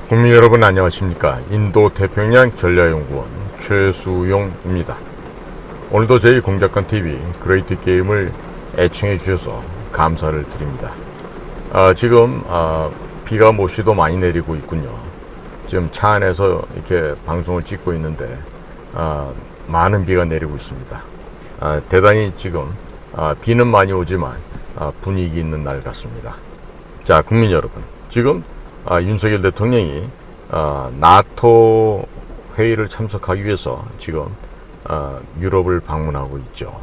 국민 여러분 안녕하십니까. 인도태평양 전략연구원 최수용입니다. 오늘도 저희 공작관TV 그레이트 게임을 애청해 주셔서 감사를 드립니다. 지금 비가 모시도 많이 내리고 있군요. 지금 차 안에서 이렇게 방송을 찍고 있는데 많은 비가 내리고 있습니다. 대단히 지금 비는 많이 오지만 분위기 있는 날 같습니다. 자, 국민 여러분, 지금 윤석열 대통령이 나토 회의를 참석하기 위해서 지금 유럽을 방문하고 있죠.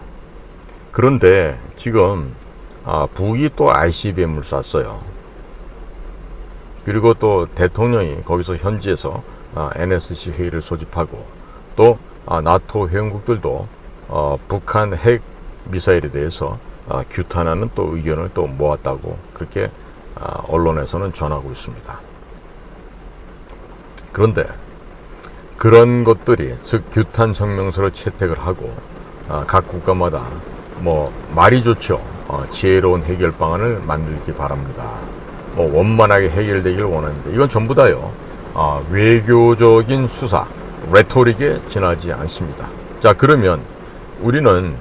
그런데 지금 북이 또 ICBM을 쐈어요. 그리고 또 대통령이 거기서 현지에서 NSC 회의를 소집하고 또 나토 회원국들도 북한 핵 미사일에 대해서 규탄하는 또 의견을 또 모았다고 그렇게 언론에서는 전하고 있습니다. 그런데 그런 것들이 즉 규탄 성명서를 채택을 하고 각 국가마다 뭐 말이 좋죠. 지혜로운 해결 방안을 만들기 바랍니다. 뭐 원만하게 해결되길 원하는데 이건 전부 다요 외교적인 수사, 레토릭에 지나지 않습니다. 자, 그러면 우리는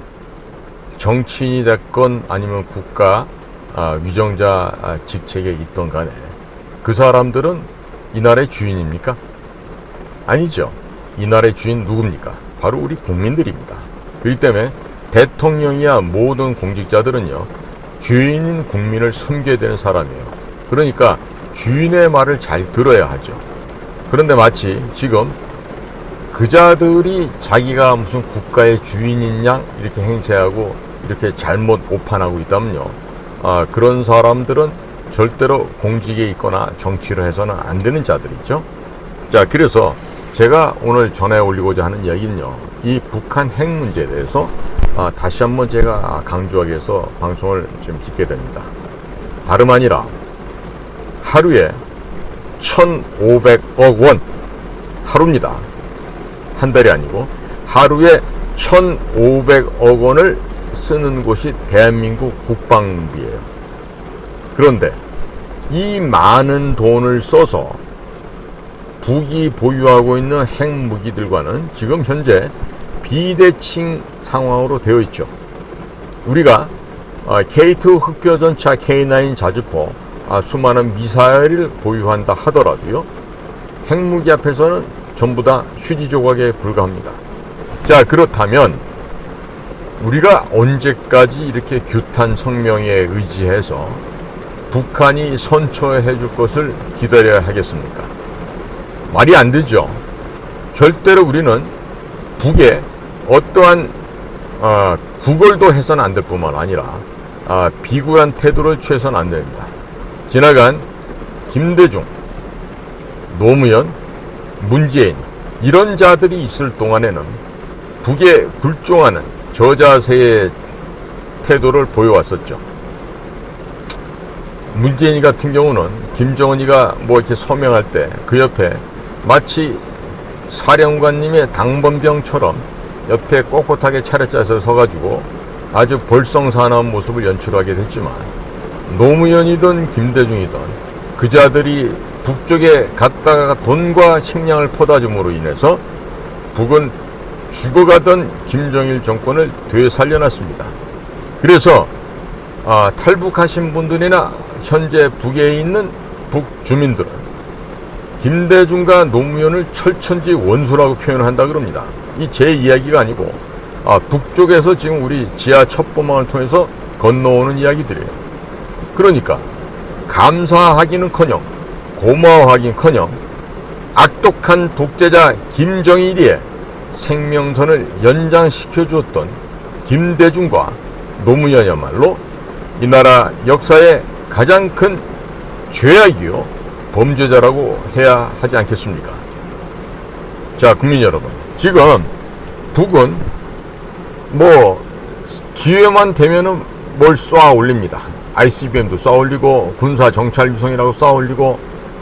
정치인이 됐건 아니면 국가 위정자 직책에 있던 간에 그 사람들은 이 나라의 주인입니까? 아니죠. 이 나라의 주인 누굽니까? 바로 우리 국민들입니다. 그렇기 때문에 대통령이야 모든 공직자들은요 주인인 국민을 섬겨야 되는 사람이에요. 그러니까 주인의 말을 잘 들어야 하죠. 그런데 마치 지금 그자들이 자기가 무슨 국가의 주인인 양 이렇게 행세하고 이렇게 잘못 오판하고 있다면요 그런 사람들은 절대로 공직에 있거나 정치를 해서는 안 되는 자들이죠. 자, 그래서 제가 오늘 전해 올리고자 하는 이야기는요 이 북한 핵 문제에 대해서 다시 한번 제가 강조하기 위해서 방송을 지금 찍게 됩니다. 다름 아니라 하루에 1,500억 원, 하루입니다. 한 달이 아니고 하루에 1,500억 원을 쓰는 곳이 대한민국 국방비예요. 그런데 이 많은 돈을 써서 북이 보유하고 있는 핵무기들과는 지금 현재 비대칭 상황으로 되어 있죠. 우리가 K2 흑표전차 K9 자주포 수많은 미사일을 보유한다 하더라도요 핵무기 앞에서는 전부 다 휴지 조각에 불과합니다. 자, 그렇다면 우리가 언제까지 이렇게 규탄 성명에 의지해서 북한이 선처해 줄 것을 기다려야 하겠습니까? 말이 안 되죠. 절대로 우리는 북에 어떠한 구걸도 해서는 안 될 뿐만 아니라 비굴한 태도를 취해서는 안 됩니다. 지나간 김대중, 노무현, 문재인 이런 자들이 있을 동안에는 북에 굴종하는 저자세의 태도를 보여왔었죠. 문재인 같은 경우는 김정은이가 뭐 이렇게 서명할 때 그 옆에 마치 사령관님의 당번병처럼 옆에 꼿꼿하게 차렷자세로 서가지고 아주 볼썽사나운 모습을 연출하게 됐지만 노무현이든 김대중이든 그자들이 북쪽에 갔다가 돈과 식량을 퍼다 줌으로 인해서 북은 죽어가던 김정일 정권을 되살려놨습니다. 그래서 탈북하신 분들이나 현재 북에 있는 북 주민들은 김대중과 노무현을 철천지 원수라고 표현을 한다 그럽니다. 이 제 이야기가 아니고 북쪽에서 지금 우리 지하 첩보망을 통해서 건너오는 이야기들이에요. 그러니까 감사하기는커녕 고마워하긴커녕 악독한 독재자 김정일이의 생명선을 연장시켜 주었던 김대중과 노무현이야말로 이 나라 역사의 가장 큰 죄악이요 범죄자라고 해야 하지 않겠습니까? 자, 국민 여러분, 지금 북은 뭐 기회만 되면은 뭘 쏘아 올립니다. ICBM도 쏘아 올리고 군사 정찰 위성이라고 쏘아 올리고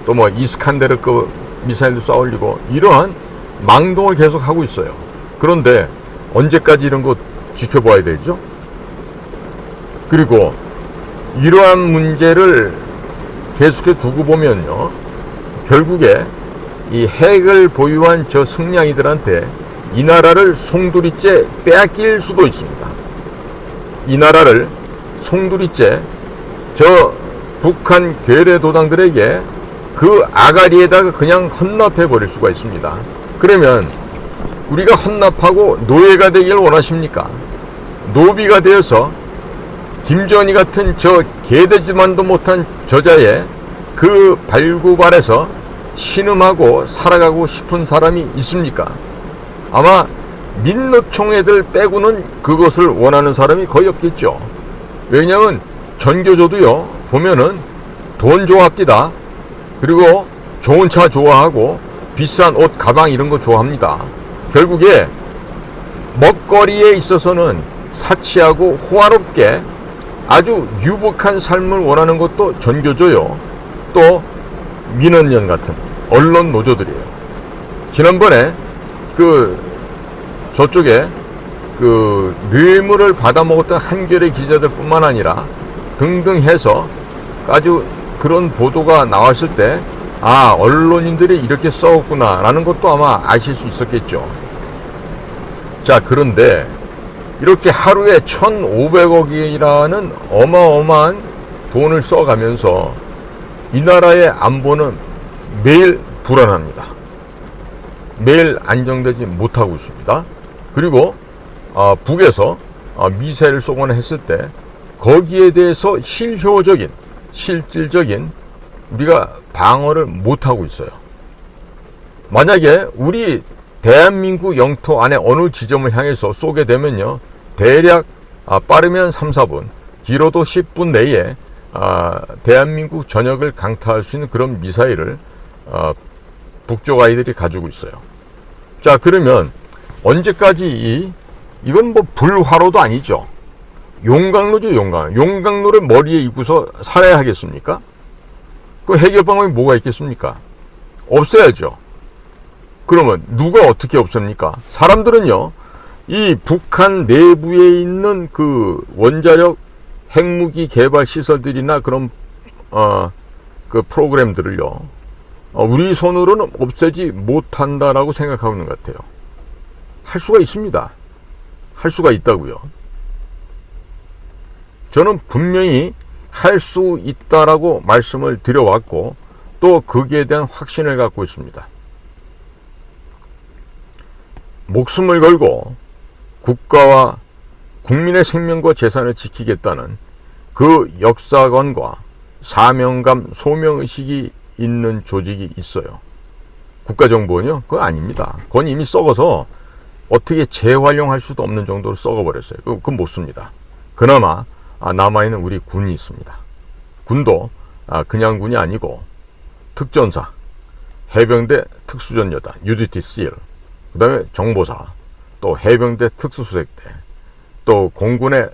또 뭐 이스칸데르급 미사일도 쏘아 올리고 이러한 망동을 계속 하고 있어요. 그런데 언제까지 이런 거 지켜봐야 되죠? 그리고 이러한 문제를 계속해 두고 보면요, 결국에 이 핵을 보유한 저 승냥이들한테 이 나라를 송두리째 빼앗길 수도 있습니다. 이 나라를 송두리째 저 북한 괴뢰도당들에게 그 아가리에다가 그냥 헌납해 버릴 수가 있습니다. 그러면 우리가 헌납하고 노예가 되길 원하십니까? 노비가 되어서 김정은이 같은 저 개되지만도 못한 저자의 그 발굽 아래서 신음하고 살아가고 싶은 사람이 있습니까? 아마 민노총 애들 빼고는 그것을 원하는 사람이 거의 없겠죠. 왜냐하면 전교조도요 보면은 돈 좋아합니다. 그리고 좋은 차 좋아하고 비싼 옷 가방 이런 거 좋아합니다. 결국에 먹거리에 있어서는 사치하고 호화롭게 아주 유복한 삶을 원하는 것도 전교조요, 또 민원연 같은 언론 노조들이에요. 지난번에 저쪽에 뇌물을 받아먹었던 한겨레 기자들 뿐만 아니라 등등 해서 아주 그런 보도가 나왔을 때 언론인들이 이렇게 써왔구나 라는 것도 아마 아실 수 있었겠죠. 자, 그런데 이렇게 하루에 1,500억이라는 어마어마한 돈을 써가면서 이 나라의 안보는 매일 불안합니다. 매일 안정되지 못하고 있습니다. 그리고 북에서 미사일을 쏘거나 했을 때 거기에 대해서 실질적인 우리가 방어를 못하고 있어요. 만약에 우리 대한민국 영토 안에 어느 지점을 향해서 쏘게 되면요, 대략 빠르면 3, 4분, 길어도 10분 내에 대한민국 전역을 강타할 수 있는 그런 미사일을 북쪽 아이들이 가지고 있어요. 자, 그러면 언제까지 이건 뭐 불화로도 아니죠. 용광로죠, 용광로를 머리에 입고서 살아야 하겠습니까? 그 해결 방법이 뭐가 있겠습니까? 없애야죠. 그러면 누가 어떻게 없앱니까? 사람들은요, 이 북한 내부에 있는 그 원자력 핵무기 개발 시설들이나 그런 그 프로그램들을요, 우리 손으로는 없애지 못한다라고 생각하고 있는 것 같아요. 할 수가 있습니다. 할 수가 있다고요. 저는 분명히 할 수 있다라고 말씀을 드려왔고, 또 거기에 대한 확신을 갖고 있습니다. 목숨을 걸고 국가와 국민의 생명과 재산을 지키겠다는 그 역사관과 사명감, 소명의식이 있는 조직이 있어요. 국가정보원이요? 그거 아닙니다. 그건 이미 썩어서 어떻게 재활용할 수도 없는 정도로 썩어버렸어요. 그건 못 씁니다. 그나마 남아있는 우리 군이 있습니다. 군도 그냥 군이 아니고 특전사, 해병대 특수전여단, UDT SEAL, 그 다음에 정보사, 또 해병대 특수수색대, 또 공군의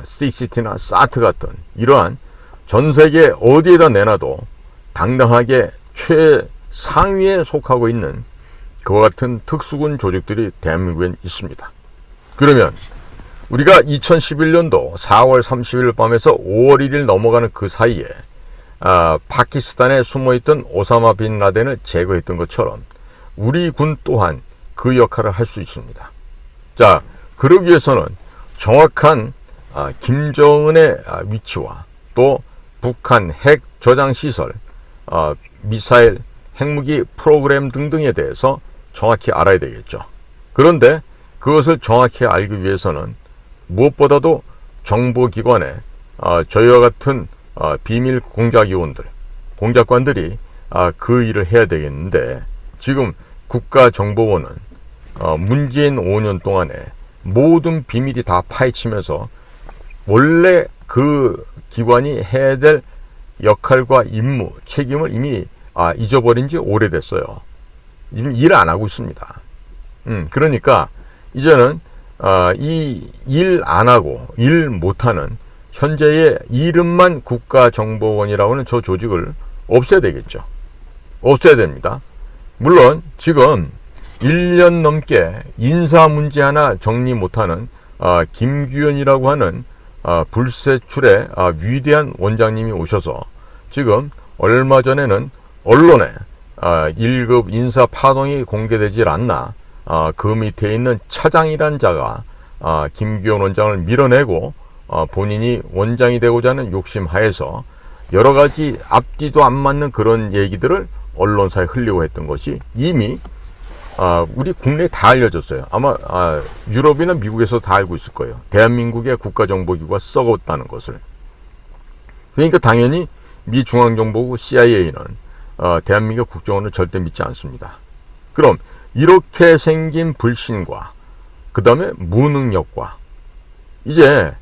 CCT나 SAT 같은 이러한 전세계 어디에다 내놔도 당당하게 최상위에 속하고 있는 그와 같은 특수군 조직들이 대한민국엔 있습니다. 그러면 우리가 2011년도 4월 30일 밤에서 5월 1일 넘어가는 그 사이에 파키스탄에 숨어있던 오사마 빈 라덴을 제거했던 것처럼 우리 군 또한 그 역할을 할 수 있습니다. 자, 그러기 위해서는 정확한 김정은의 위치와 또 북한 핵 저장 시설, 미사일, 핵무기 프로그램 등등에 대해서 정확히 알아야 되겠죠. 그런데 그것을 정확히 알기 위해서는 무엇보다도 정보기관에 저희와 같은 비밀 공작위원들, 공작관들이 그 일을 해야 되겠는데, 지금 국가정보원은 문재인 5년 동안에 모든 비밀이 다 파헤치면서 원래 그 기관이 해야 될 역할과 임무, 책임을 이미 잊어버린 지 오래됐어요. 이미 일 안 하고 있습니다. 그러니까 이제는 이 일 안 하고 일 못하는 현재의 이름만 국가정보원이라고 하는 저 조직을 없애야 되겠죠. 없애야 됩니다. 물론 지금 1년 넘게 인사 문제 하나 정리 못하는 김규현이라고 하는 불세출의 위대한 원장님이 오셔서 지금 얼마 전에는 언론에 1급 인사 파동이 공개되질 않나 그 밑에 있는 차장이란 자가 김기현 원장을 밀어내고 본인이 원장이 되고자 하는 욕심 하에서 여러 가지 앞뒤도 안 맞는 그런 얘기들을 언론사에 흘리고 했던 것이 이미 우리 국내에 다 알려졌어요. 아마 유럽이나 미국에서 다 알고 있을 거예요. 대한민국의 국가정보기구가 썩었다는 것을. 그러니까 당연히 미 중앙정보국 CIA는 대한민국 국정원을 절대 믿지 않습니다. 그럼 이렇게 생긴 불신과 그 다음에 무능력과 이제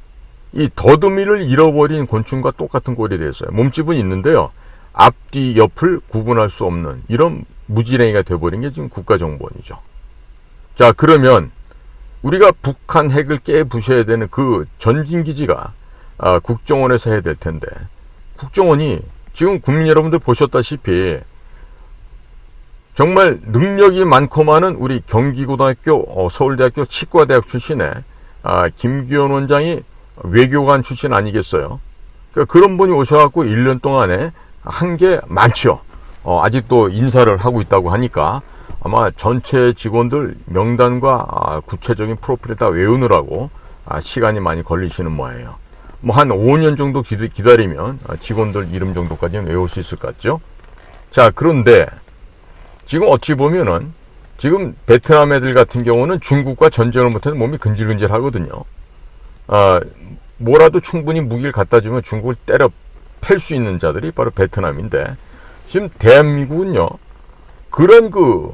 이 더듬이를 잃어버린 곤충과 똑같은 꼴이 됐어요. 몸집은 있는데요. 앞뒤 옆을 구분할 수 없는 이런 무지랭이가 돼버린 게 지금 국가정보원이죠. 자, 그러면 우리가 북한 핵을 깨부셔야 되는 그 전진기지가 국정원에서 해야 될 텐데 국정원이 지금 국민 여러분들 보셨다시피 정말 능력이 많고 많은 우리 경기고등학교, 서울대학교 치과대학 출신의 김기현 원장이 외교관 출신 아니겠어요? 그러니까 그런 분이 오셔갖고 1년 동안에 한 게 많죠. 아직도 인사를 하고 있다고 하니까 아마 전체 직원들 명단과 구체적인 프로필을 다 외우느라고 시간이 많이 걸리시는 모양이에요. 뭐 한 5년 정도 기다리면 직원들 이름 정도까지는 외울 수 있을 것 같죠? 자, 그런데 지금 어찌 보면은 지금 베트남 애들 같은 경우는 중국과 전쟁을 못해서 몸이 근질근질 하거든요. 뭐라도 충분히 무기를 갖다 주면 중국을 때려 팰 수 있는 자들이 바로 베트남인데 지금 대한민국은요 그런 그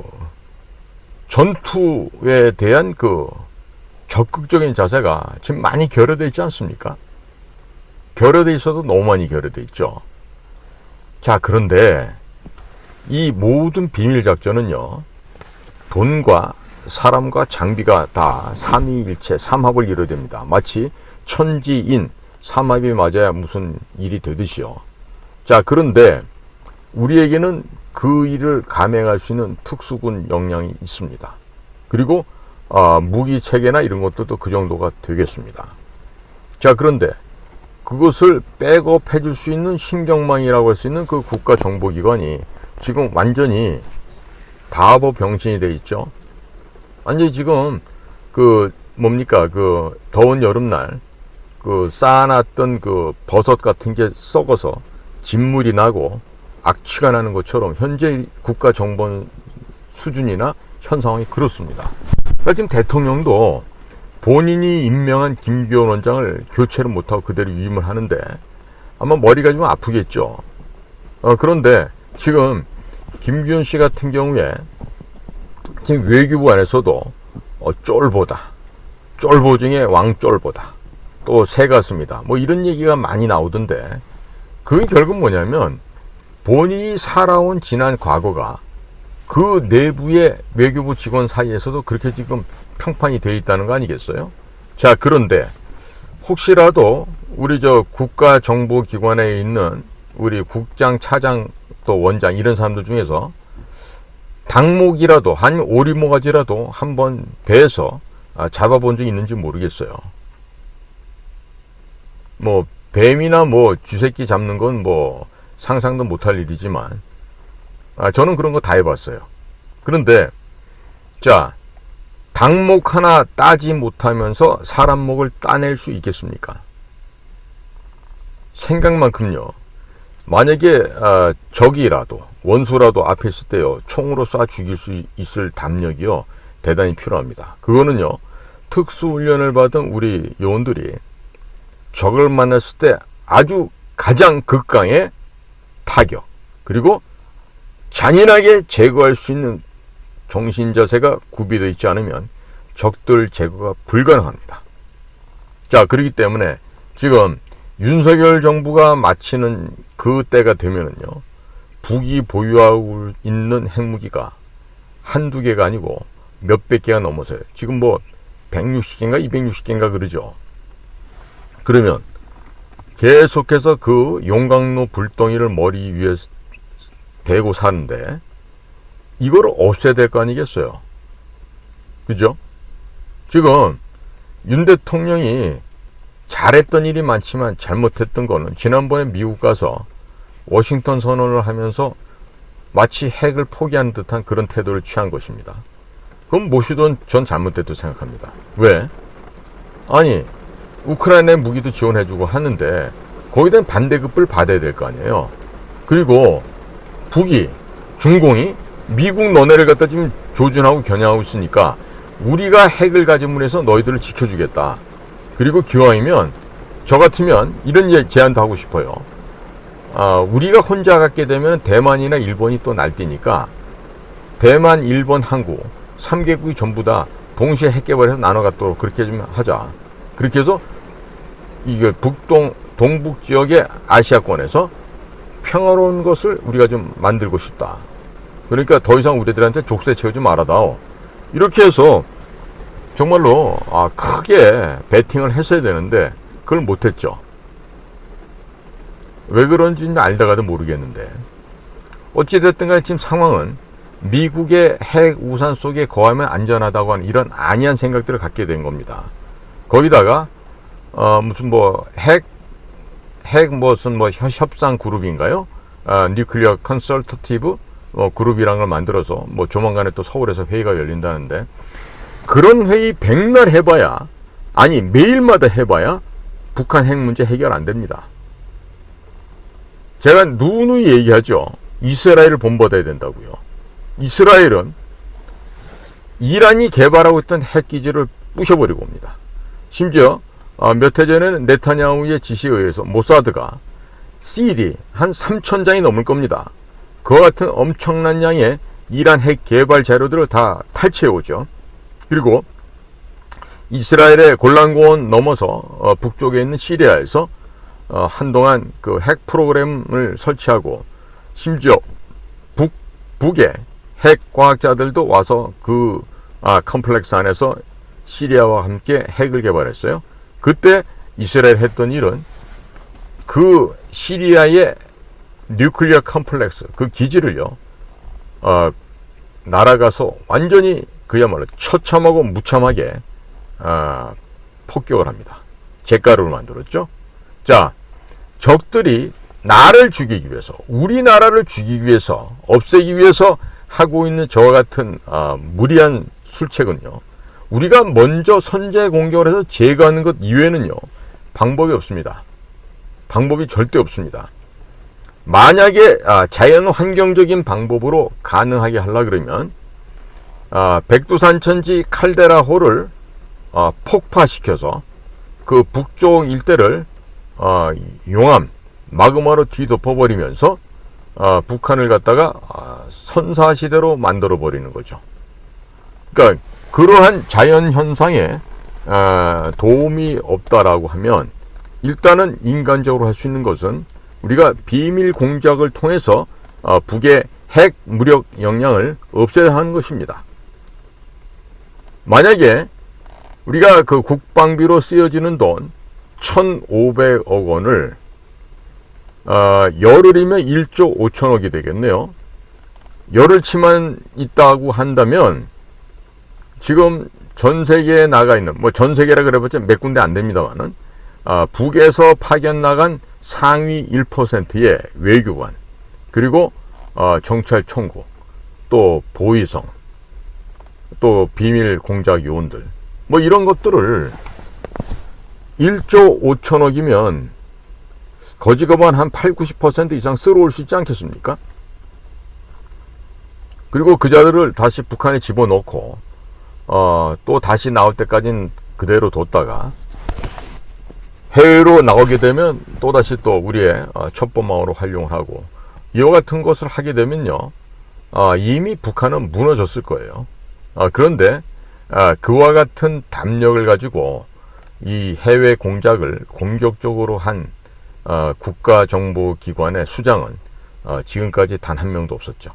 전투에 대한 그 적극적인 자세가 지금 많이 결여되어 있지 않습니까? 결여되어 있어도 너무 많이 결여되어 있죠. 자, 그런데 이 모든 비밀 작전은요 돈과 사람과 장비가 다 삼위일체 삼합을 이뤄야 됩니다. 마치 천지인 삼합이 맞아야 무슨 일이 되듯이요. 자, 그런데 우리에게는 그 일을 감행할 수 있는 특수군 역량이 있습니다. 그리고 무기 체계나 이런 것들도 그 정도가 되겠습니다. 자, 그런데 그것을 백업 해줄 수 있는 신경망이라고 할 수 있는 그 국가정보기관이 지금 완전히 다업병신이 돼 있죠. 완전히 지금 그 뭡니까 그 더운 여름날 그 쌓아놨던 그 버섯 같은 게 썩어서 진물이 나고 악취가 나는 것처럼 현재 국가정보 수준이나 현 상황이 그렇습니다. 그러니까 지금 대통령도 본인이 임명한 김기현 원장을 교체를 못하고 그대로 위임을 하는데 아마 머리가 좀 아프겠죠. 그런데 지금 김기현 씨 같은 경우에 지금 외교부 안에서도 쫄보 중에 왕쫄보다 또 새가슴이다 뭐 이런 얘기가 많이 나오던데 그게 결국 뭐냐면 본인이 살아온 지난 과거가 그 내부의 외교부 직원 사이에서도 그렇게 지금 평판이 되어 있다는 거 아니겠어요? 자, 그런데 혹시라도 우리 저 국가정보기관에 있는 우리 국장, 차장 또 원장 이런 사람들 중에서 닭목이라도 한 오리모가지라도 한번 배에서 잡아본 적이 있는지 모르겠어요. 뭐 뱀이나 뭐 쥐새끼 잡는 건 뭐 상상도 못할 일이지만 저는 그런 거 다 해봤어요. 그런데 자, 닭목 하나 따지 못하면서 사람 목을 따낼 수 있겠습니까? 생각만큼요. 만약에 적이라도 원수라도 앞에 있을 때요 총으로 쏴 죽일 수 있을 담력이요 대단히 필요합니다. 그거는요 특수훈련을 받은 우리 요원들이 적을 만났을 때 아주 가장 극강의 타격 그리고 잔인하게 제거할 수 있는 정신자세가 구비되어 있지 않으면 적들 제거가 불가능합니다. 자, 그렇기 때문에 지금 윤석열 정부가 마치는 그 때가 되면은요 북이 보유하고 있는 핵무기가 한두 개가 아니고 몇백 개가 넘어서요. 지금 뭐 160개인가 260개인가 그러죠. 그러면 계속해서 그 용광로 불덩이를 머리 위에 대고 사는데 이걸 없애야 될 거 아니겠어요? 그죠? 지금 윤 대통령이 잘했던 일이 많지만 잘못했던 거는 지난번에 미국 가서 워싱턴 선언을 하면서 마치 핵을 포기하는 듯한 그런 태도를 취한 것입니다. 그럼 모시던 전 잘못됐다고 생각합니다. 왜? 아니, 우크라이나에 무기도 지원해주고 하는데 거기에 대한 반대급을 받아야 될 거 아니에요. 그리고 북이, 중공이 미국 너네를 갖다 지금 조준하고 겨냥하고 있으니까 우리가 핵을 가짐으로 해서 너희들을 지켜주겠다. 그리고 기왕이면 저 같으면 이런 제안도 하고 싶어요. 우리가 혼자 갖게 되면 대만이나 일본이 또 날뛰니까 대만, 일본, 한국 3개국이 전부 다 동시에 핵 개발해서 나눠 갖도록 그렇게 좀 하자. 그렇게 해서 이게 동북 지역의 아시아권에서 평화로운 것을 우리가 좀 만들고 싶다. 그러니까 더 이상 우리들한테 족쇄 채우지 말아다오. 이렇게 해서 정말로 크게 배팅을 했어야 되는데 그걸 못했죠. 왜 그런지 알다가도 모르겠는데 어찌됐든 간에 지금 상황은 미국의 핵 우산 속에 거하면 안전하다고 하는 이런 안이한 생각들을 갖게 된 겁니다. 거기다가 무슨 핵 무슨 협상 그룹인가요? 뉴클리어 컨설터티브 그룹이라는 걸 만들어서 조만간에 또 서울에서 회의가 열린다는데 그런 회의 백날 해봐야, 아니 매일마다 해봐야 북한 핵 문제 해결 안 됩니다. 제가 누누이 얘기하죠. 이스라엘을 본받아야 된다고요. 이스라엘은 이란이 개발하고 있던 핵기지를 부셔버리고 옵니다. 심지어 몇 해 전에는 네타냐후의 지시에 의해서 모사드가 CD 한 3,000장이 넘을 겁니다. 그와 같은 엄청난 양의 이란 핵 개발 자료들을 다 탈취해오죠. 그리고 이스라엘의 골란고원 넘어서 북쪽에 있는 시리아에서 한동안 그 핵 프로그램을 설치하고 심지어 북의 핵 과학자들도 와서 그 컴플렉스 안에서 시리아와 함께 핵을 개발했어요. 그때 이스라엘 했던 일은 그 시리아의 뉴클리어 컴플렉스 그 기지를요 날아가서 완전히 그야말로 처참하고 무참하게 폭격을 합니다. 잿가루를 만들었죠. 자, 적들이 나를 죽이기 위해서, 우리나라를 죽이기 위해서, 없애기 위해서 하고 있는 저와 같은 무리한 술책은요, 우리가 먼저 선제 공격을 해서 제거하는 것 이외에는요 방법이 없습니다. 방법이 절대 없습니다. 만약에 자연 환경적인 방법으로 가능하게 하려 그러면 백두산천지 칼데라호를 폭파시켜서 그 북쪽 일대를 용암 마그마로 뒤덮어버리면서 북한을 갖다가 선사시대로 만들어 버리는 거죠. 그러니까 그러한 자연현상에 도움이 없다라고 하면 일단은 인간적으로 할 수 있는 것은 우리가 비밀 공작을 통해서 북의 핵 무력 역량을 없애야 하는 것입니다. 만약에 우리가 그 국방비로 쓰여지는 돈 1,500억 원을 열흘이면 1조 5천억이 되겠네요. 열흘치만 있다고 한다면 지금 전 세계에 나가 있는, 전 세계라 그래봤자 몇 군데 안 됩니다만은, 북에서 파견 나간 상위 1%의 외교관, 그리고 정찰 총국, 또 보위성, 또 비밀 공작 요원들, 이런 것들을 1조 5천억이면 거지가만 한 80-90% 이상 쓸어올 수 있지 않겠습니까? 그리고 그 자들을 다시 북한에 집어넣고 또 다시 나올 때까지는 그대로 뒀다가 해외로 나오게 되면 또다시 또 우리의 첩보망으로 활용을 하고 이와 같은 것을 하게 되면요 이미 북한은 무너졌을 거예요. 그런데 그와 같은 담력을 가지고 이 해외 공작을 공격적으로 한 국가정보기관의 수장은 지금까지 단 한 명도 없었죠.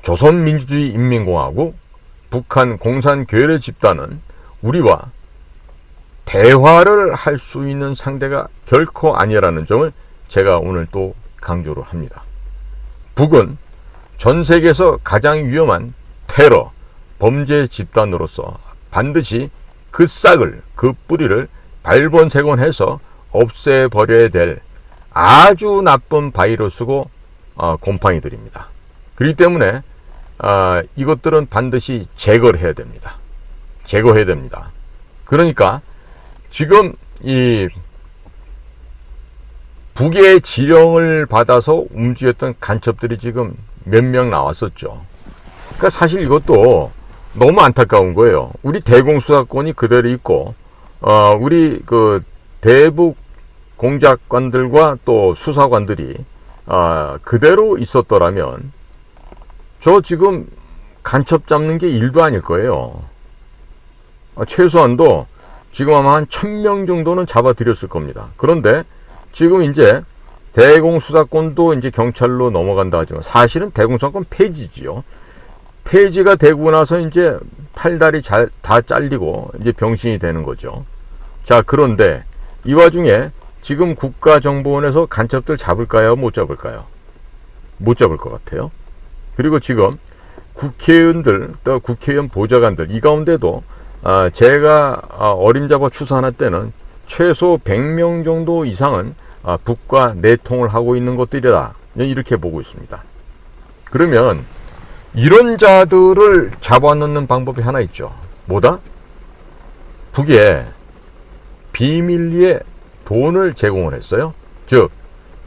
조선민주주의인민공화국 북한 공산괴뢰 집단은 우리와 대화를 할 수 있는 상대가 결코 아니라는 점을 제가 오늘 또 강조를 합니다. 북은 전 세계에서 가장 위험한 테러, 범죄 집단으로서 반드시 그 싹을, 그 뿌리를 발본색원해서 없애버려야 될 아주 나쁜 바이러스고 곰팡이들입니다. 그렇기 때문에 이것들은 반드시 제거를 해야 됩니다. 제거해야 됩니다. 그러니까 지금 이 북의 지령을 받아서 움직였던 간첩들이 지금 몇 명 나왔었죠. 그러니까 사실 이것도 너무 안타까운 거예요. 우리 대공수사권이 그대로 있고 우리 그 대북 공작관들과 또 수사관들이 그대로 있었더라면 저 지금 간첩 잡는 게 일도 아닐 거예요. 최소한도 지금 아마 한 1000명 정도는 잡아들였을 겁니다. 그런데 지금 이제 대공수사권도 이제 경찰로 넘어간다 하지만 사실은 대공수사권 폐지지요. 폐지가 되고 나서 이제 팔다리 다 잘리고 이제 병신이 되는 거죠. 자, 그런데 이 와중에 지금 국가정보원에서 간첩들 잡을까요? 못 잡을까요? 못 잡을 것 같아요. 그리고 지금 국회의원들, 또 국회의원 보좌관들 이 가운데도 제가 어림잡아 추산할 때는 최소 100명 정도 이상은 북과 내통을 하고 있는 것들이다. 이렇게 보고 있습니다. 그러면 이런 자들을 잡아넣는 방법이 하나 있죠. 뭐다? 북에 비밀리에 돈을 제공을 했어요. 즉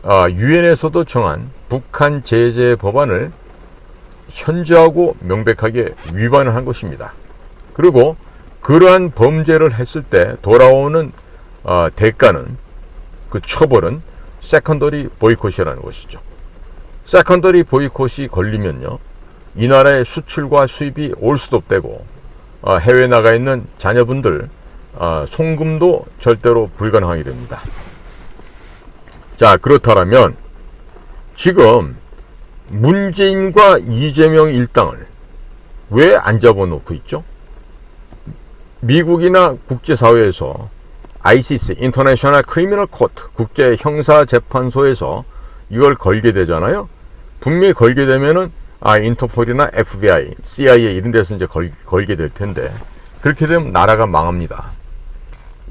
유엔에서도 정한 북한 제재 법안을 현저하고 명백하게 위반을 한 것입니다. 그리고 그러한 범죄를 했을 때 돌아오는 대가는, 그 처벌은 세컨더리 보이콧이라는 것이죠. 세컨더리 보이콧이 걸리면요, 이 나라의 수출과 수입이 올스톱되고 해외에 나가 있는 자녀분들 송금도 절대로 불가능하게 됩니다. 자, 그렇다면 지금 문재인과 이재명 일당을 왜 안 잡아놓고 있죠? 미국이나 국제사회에서 ICC, 인터내셔널 크리미널 코트, 국제형사재판소에서 이걸 걸게 되잖아요. 분명히 걸게 되면은 인터폴이나 FBI, CIA 이런 데서 이제 걸게 될 텐데, 그렇게 되면 나라가 망합니다.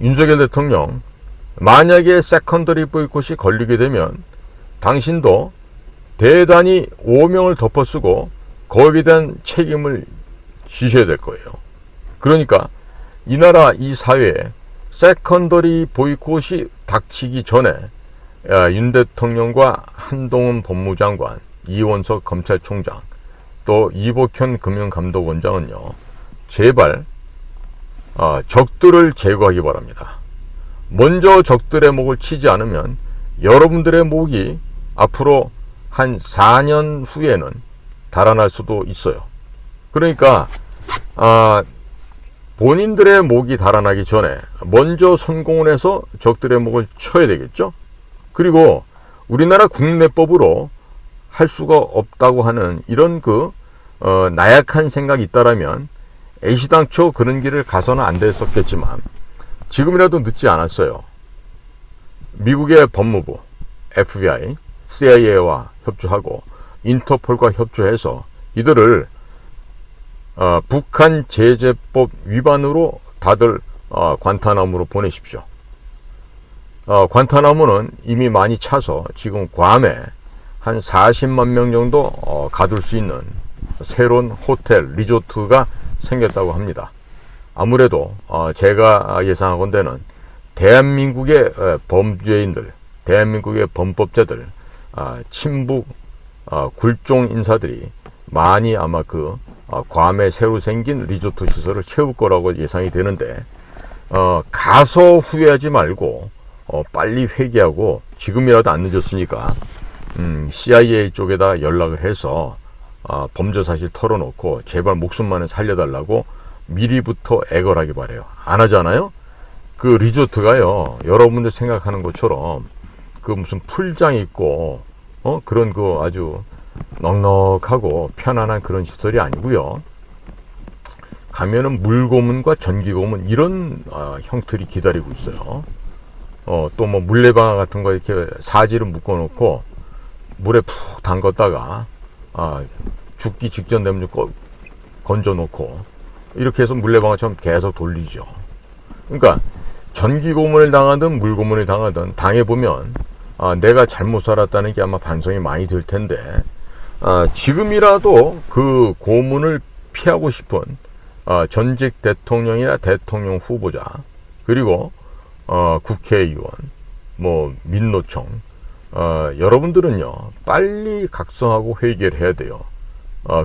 윤석열 대통령, 만약에 세컨더리 보이콧이 걸리게 되면 당신도 대단히 오명을 덮어쓰고 거기에 대한 책임을 지셔야 될 거예요. 그러니까 이 나라, 이 사회에 세컨더리 보이콧이 닥치기 전에 윤 대통령과 한동훈 법무장관, 이원석 검찰총장, 또 이복현 금융감독원장은요, 제발 적들을 제거하기 바랍니다. 먼저 적들의 목을 치지 않으면 여러분들의 목이 앞으로 한 4년 후에는 달아날 수도 있어요. 그러니까 본인들의 목이 달아나기 전에 먼저 성공을 해서 적들의 목을 쳐야 되겠죠. 그리고 우리나라 국내법으로 할 수가 없다고 하는 이런 나약한 생각이 있다라면 애시당초 그런 길을 가서는 안 됐었겠지만 지금이라도 늦지 않았어요. 미국의 법무부, FBI, CIA와 협조하고 인터폴과 협조해서 이들을 북한 제재법 위반으로 다들 관타나무로 보내십시오. 관타나무는 이미 많이 차서 지금 괌에 한 40만 명 정도 가둘 수 있는 새로운 호텔, 리조트가 생겼다고 합니다. 아무래도 제가 예상하건대는 대한민국의 범죄인들, 대한민국의 범법자들, 친북 굴종 인사들이 많이 아마 괌에 새로 생긴 리조트 시설을 채울 거라고 예상이 되는데, 가서 후회하지 말고 빨리 회개하고 지금이라도 안 늦었으니까 CIA 쪽에다 연락을 해서 범죄 사실 털어놓고 제발 목숨만은 살려달라고 미리부터 애걸하기 바래요. 안 하잖아요? 그 리조트가요, 여러분들 생각하는 것처럼 무슨 풀장 있고 그런 아주 넉넉하고 편안한 그런 시설이 아니고요. 가면은 물고문과 전기고문 이런 형틀이 기다리고 있어요. 또 뭐 물레방아 같은 거 이렇게 사지를 묶어놓고 물에 푹 담갔다가 죽기 직전 되면 건져놓고 이렇게 해서 물레방아처럼 계속 돌리죠. 그러니까 전기고문을 당하든 물고문을 당하든 당해보면 내가 잘못 살았다는 게 아마 반성이 많이 들 텐데, 지금이라도 그 고문을 피하고 싶은 전직 대통령이나 대통령 후보자, 그리고 국회의원, 뭐 민노총, 여러분들은요 빨리 각성하고 회개를 해야 돼요.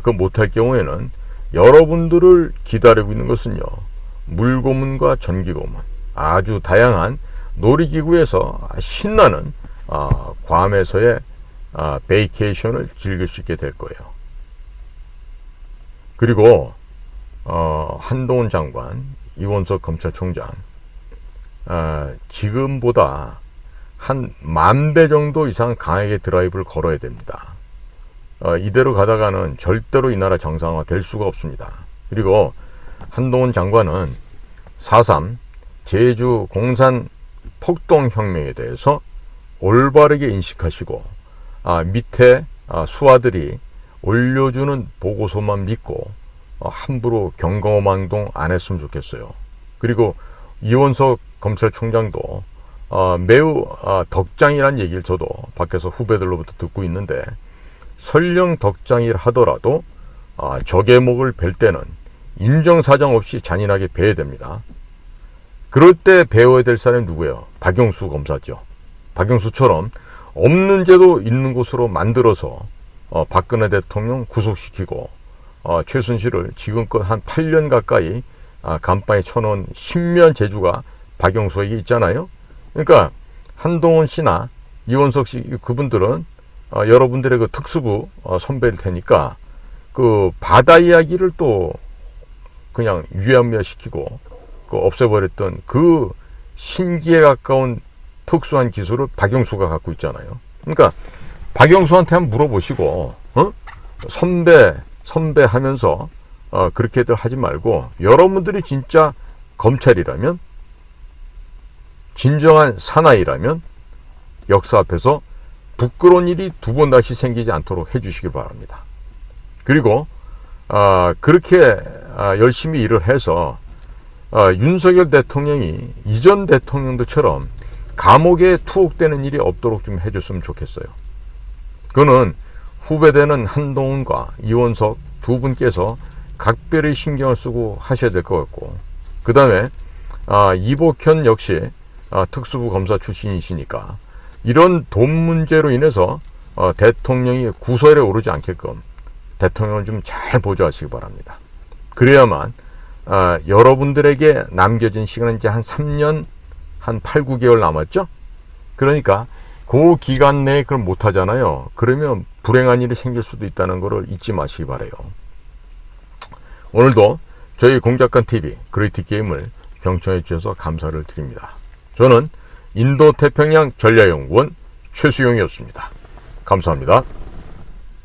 그 못할 경우에는 여러분들을 기다리고 있는 것은요 물고문과 전기고문, 아주 다양한 놀이기구에서 신나는 괌에서의 베이케이션을 즐길 수 있게 될 거예요. 그리고 한동훈 장관, 이원석 검찰총장, 지금보다 한 10,000배 정도 이상 강하게 드라이브를 걸어야 됩니다. 이대로 가다가는 절대로 이 나라 정상화 될 수가 없습니다. 그리고 한동훈 장관은 4.3 제주 공산 폭동혁명에 대해서 올바르게 인식하시고 밑에 수하들이 올려주는 보고서만 믿고 함부로 경거망동 안 했으면 좋겠어요. 그리고 이원석 검찰총장도 매우 덕장이란 얘기를 저도 밖에서 후배들로부터 듣고 있는데, 설령 덕장이라 하더라도 적의 목을 벨 때는 인정사정 없이 잔인하게 베야 됩니다. 그럴 때 배워야 될 사람이 누구예요? 박영수 검사죠. 박영수처럼 없는 죄도 있는 곳으로 만들어서 박근혜 대통령 구속시키고 최순실을 지금껏 한 8년 가까이 감방에 쳐놓은 신면 재주가 박영수에게 있잖아요. 그러니까 한동훈 씨나 이원석 씨, 그분들은 여러분들의 그 특수부 선배일 테니까 그 바다 이야기를 또 그냥 유야무야시키고 그 없애버렸던 그 신기에 가까운 특수한 기술을 박영수가 갖고 있잖아요. 그러니까 박영수한테 한번 물어보시고 선배 하면서 그렇게들 하지 말고, 여러분들이 진짜 검찰이라면, 진정한 사나이라면 역사 앞에서 부끄러운 일이 두 번 다시 생기지 않도록 해주시기 바랍니다. 그리고 그렇게 열심히 일을 해서 윤석열 대통령이 이전 대통령들처럼 감옥에 투옥되는 일이 없도록 좀 해줬으면 좋겠어요. 그거는 후배되는 한동훈과 이원석 두 분께서 각별히 신경을 쓰고 하셔야 될 것 같고, 그 다음에 이복현 역시 특수부 검사 출신이시니까 이런 돈 문제로 인해서 대통령이 구설에 오르지 않게끔 대통령을 좀 잘 보좌하시기 바랍니다. 그래야만 여러분들에게 남겨진 시간은 이제 한 3년, 한 8, 9개월 남았죠? 그러니까 그 기간 내에 그걸 못하잖아요. 그러면 불행한 일이 생길 수도 있다는 것을 잊지 마시기 바라요. 오늘도 저희 공작관TV 그레이트 게임을 경청해 주셔서 감사를 드립니다. 저는 인도태평양 전략연구원 최수용이었습니다. 감사합니다.